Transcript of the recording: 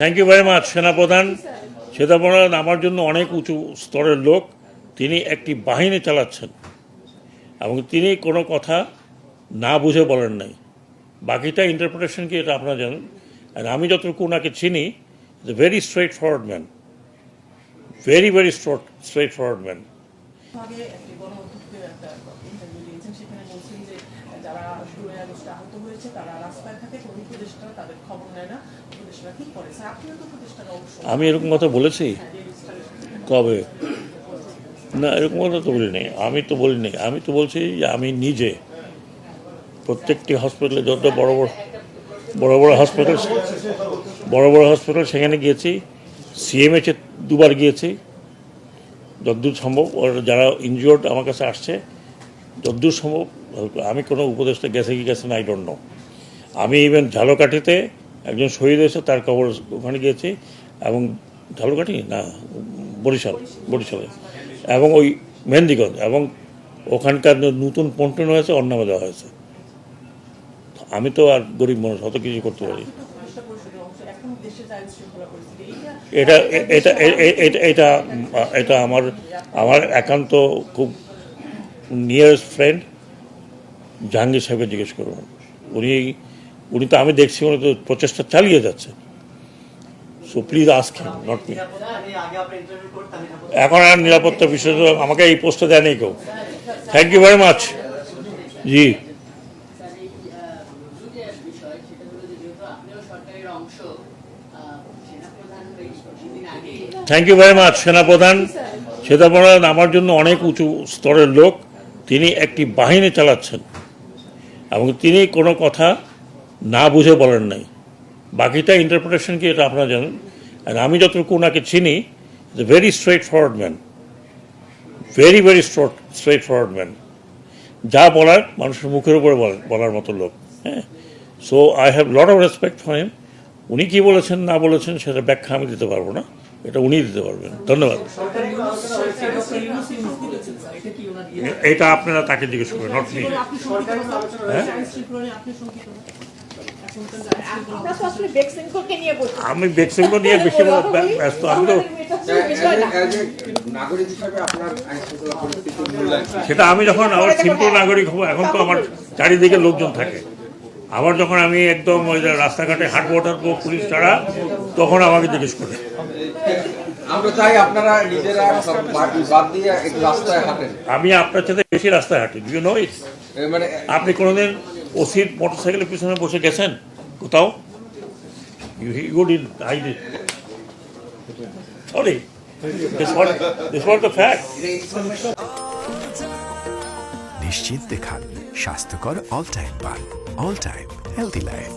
Thank you very much. সেনাপ্রধান আমার জন্য অনেক উঁচু স্তরের লোক। তিনি একটি বাহিনী চালাচ্ছেন এবং তিনি কোনো কথা না বুঝে বলেন নাই। বাকিটা ইন্টারপ্রিটেশন কি এটা আপনারা জানেন। আর আমি যতটুকু ওনাকে চিনি, very straight forward man, very very straight forward man. আমি এরকম কথা বলেছি কবে? না, এরকম কথা তো বলিনি। আমি তো বলছি যে আমি নিজে প্রত্যেকটি হসপিটালে, যত বড় বড় হসপিটাল সেখানে গিয়েছি। সিএমএইচে 2 বার গিয়েছি যতদূর সম্ভব। যারা ইনজিওর্ড আমার কাছে আসছে যতদূর সম্ভব। আমি কোনো উপদেষ্টা গেছে না, আই ডোন্ট নো। আমি ইভেন ঝালকাঠিতে একজন শহীদ হয়েছে, তার কবর ওখানে গিয়েছি। এবং ঝালকাঠি না, বরিশালে এবং ওই মেহেন্দিগঞ্জ, এবং ওখানকার নতুন পন্টন হয়েছে, ওর নামে দেওয়া হয়েছে। আমি তো আর গরিব মানুষ, অত কিছু করতে পারি। এটা এটা এটা এটা আমার একান্ত খুব নিয়ারেস্ট ফ্রেন্ড জাহাঙ্গীর সাহেবকে জিজ্ঞেস করুন। উনি তো, আমি দেখছি উনি তো প্রচেষ্টা চালিয়ে যাচ্ছে। So please ask him, not me. এখন আর নিরাপত্তা বিষয় আমাকে এই পোস্টে দেয় নেই কেউ। Thank you very much. জি, থ্যাংক ইউ ভেরি মাচ। সেনাপ্রধান আমার জন্য অনেক উঁচু স্তরের লোক। তিনি একটি বাহিনী চালাচ্ছেন এবং তিনি কোনো কথা না বুঝে বলেন নাই। বাকিটা ইন্টারপ্রিটেশন কি এটা আপনারা জানেন। আর আমি যতটুকু ওনাকে চিনি, very straight forward man, very very straight forward man. যা বলার মানুষের মুখের উপরে বলার মতো লোক। হ্যাঁ, so I have lot of respect for him. উনি কী বলেছেন না বলেছেন সেটা ব্যাখ্যা আমি দিতে পারবো না, এটা উনি দিতে পারবেন। ধন্যবাদ। এটা আপনারা তাকে জিজ্ঞেস করবেন, নট মি। আমি বেক্সিমকো নিয়ে বেশি ব্যস্ত। আমি তো সেটা আমি যখন আমার সিম্পল নাগরিক হবো, এখন তো আমার চারিদিকে লোকজন থাকে। আবার যখন আমি একদম ওই রাস্তাঘাটে হাঁটবো টাটবো পুলিশ ছাড়া, তখন আমাকে জিজ্ঞেস করে। আমি আপনার সাথে বেশি রাস্তায় হাঁটি, ইউ নো ইট। আপনি কোনোদিন ওসির মোটরসাইকেলের পিছনে বসে গেছেন কোথাও? You did, I did. Sorry, this was the fact. নিশ্চিন্তে খান, স্বাস্থ্যকর অল টাইম পান। All time healthy life.